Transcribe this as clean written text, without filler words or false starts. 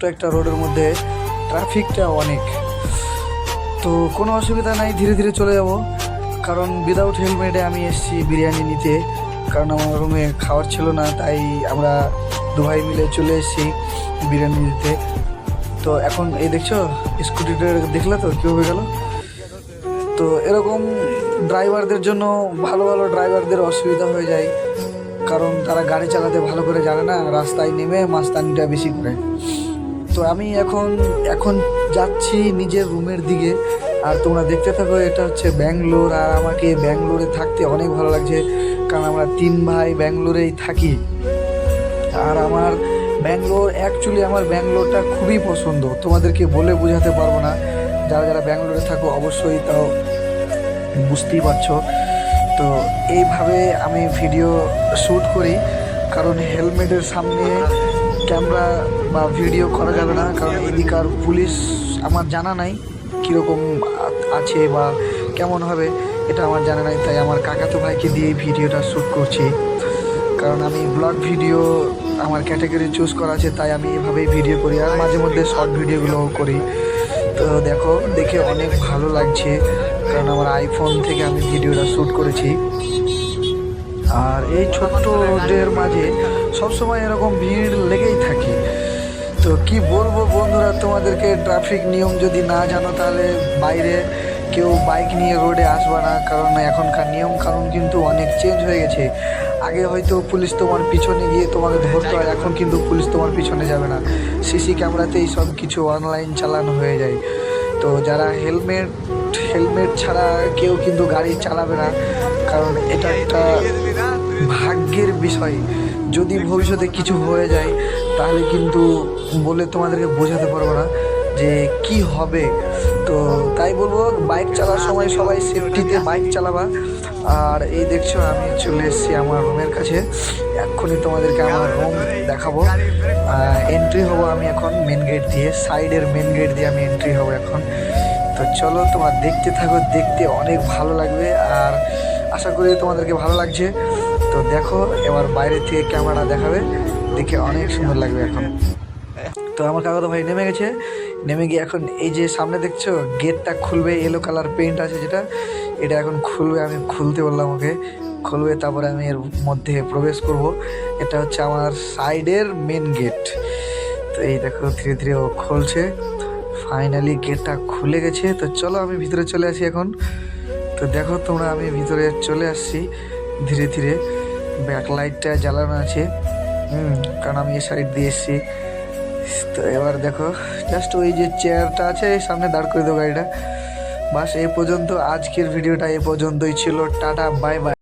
ছোট্ট একটা রোডের মধ্যে ট্রাফিকটা অনেক, তো কোনো অসুবিধা নাই, ধীরে ধীরে চলে যাব। কারণ উইদাউট হেলমেটে আমি এসেছি বিরিয়ানি নিতে, কারণ আমার রুমে খাওয়ার ছিল না, তাই আমরা দু ভাই মিলে চলে এসেছি বিরিয়ানি দিতে। তো এখন এই দেখছো স্কুটিটা, দেখলে তো কী হয়ে গেল। তো এরকম ড্রাইভারদের জন্য, ভালো ভালো ড্রাইভারদের অসুবিধা হয়ে যায়, কারণ তারা গাড়ি চালাতে ভালো করে জানে না, রাস্তায় নেমে মাস্তানিটা বেশি করে। তো আমি এখন যাচ্ছি নিজের রুমের দিকে, আর তোমরা দেখতে থাকো। এটা হচ্ছে ব্যাঙ্গালোর, আর আমাকে ব্যাঙ্গালোরে থাকতে অনেক ভালো লাগছে, কারণ আমরা 3 ভাই ব্যাঙ্গালোরেই থাকি। আর আমার আমার ব্যাঙ্গালোরটা খুবই পছন্দ, তোমাদেরকে বলে বোঝাতে পারবো না। যারা যারা ব্যাঙ্গালোরে থাকো অবশ্যই তাও বুঝতেই পারছো। তো এইভাবে আমি ভিডিও শ্যুট করি, কারণ হেলমেটের সামনে ক্যামেরা বা ভিডিও করা যাবে না, কারণ এদিকার পুলিশ আমার জানা নাই কীরকম আছে বা কেমন হবে, এটা আমার জানা নাই। তাই আমার কাকাতো ভাইকে দিয়ে ভিডিওটা শ্যুট করছি, কারণ আমি ব্লগ ভিডিও আমার ক্যাটাগরি চুজ করা আছে, তাই আমি এভাবেই ভিডিও করি, আর মাঝে মধ্যে শর্ট ভিডিওগুলোও করি। তো দেখে অনেক ভালো লাগছে, কারণ আমার আইফোন থেকে আমি ভিডিওটা শ্যুট করেছি। আর এই ছোট্ট রোডের মাঝে সবসময় এরকম ভিড় লেগেই থাকে। তো কি বলবো বন্ধুরা, তোমাদেরকে ট্রাফিক নিয়ম যদি না জানো তাহলে বাইরে কেউ বাইক নিয়ে রোডে আসবে না, কারণ এখনকার নিয়ম কানুন কিন্তু অনেক চেঞ্জ হয়ে গেছে। আগে হয়তো পুলিশ তোমার পিছনে গিয়ে তোমাকে ধরতো, আর এখন কিন্তু পুলিশ তোমার পিছনে যাবে না, সিসি ক্যামেরাতেই সব কিছু অনলাইন চালানো হয়ে যায়। তো যারা হেলমেট ছাড়া কেউ কিন্তু গাড়ি চালাবে না, কারণ এটা একটা ভাগ্যের বিষয়। যদি ভবিষ্যতে কিছু হয়ে যায় তাহলে কিন্তু বলে তোমাদেরকে বোঝাতে পারবো না যে কি হবে। তো তাই বলবো, বাইক চালার সময় সবাই সেফটিতে বাইক চালাবা। আর এই দেখছো আমি চলে এসেছি আমার রুমের কাছে, এক্ষুনি তোমাদেরকে আমার রুম দেখাবো। এন্ট্রি হব আমি এখন মেন গেট দিয়ে, সাইডের মেন গেট দিয়ে আমি এন্ট্রি হব এখন। তো চলো তোমরা দেখতে থাকো, দেখতে অনেক ভালো লাগবে, আর আশা করি তোমাদেরকে ভালো লাগছে। তো দেখো এবার বাইরে থেকে ক্যামেরা দেখাবে, দেখে অনেক সুন্দর লাগবে এখন। তো আমার কাকা তো ভাই নেমে গেছে, নেমে গিয়ে এখন এই যে সামনে দেখছো গেটটা খুলবে, ইয়েলো কালার পেইন্ট আছে যেটা, এটা এখন খুলবে। আমি খুলতে বললাম ওকে, খুলবে, তারপরে আমি এর মধ্যে প্রবেশ করব। এটা হচ্ছে আমার সাইডের মেন গেট। তো এই দেখো ধীরে ধীরে ও খুলছে, ফাইনালি গেটটা খুলে গেছে। তো চলো আমি ভিতরে চলে আসি এখন। তো দেখো তোমরা, আমি ভিতরে চলে আসছি ধীরে ধীরে, ব্যাক লাইটটা জ্বালানো আছে, কারণ আমি এই সাইড দিয়ে এসেছি। তো এবার দেখো জাস্ট ওই যে চেয়ারটা আছে সামনে দাঁড় করে দেবো গাড়িটা। বাস এই পর্যন্ত, আজকের ভিডিওটা এ পর্যন্তই ছিল। Tata, bye bye.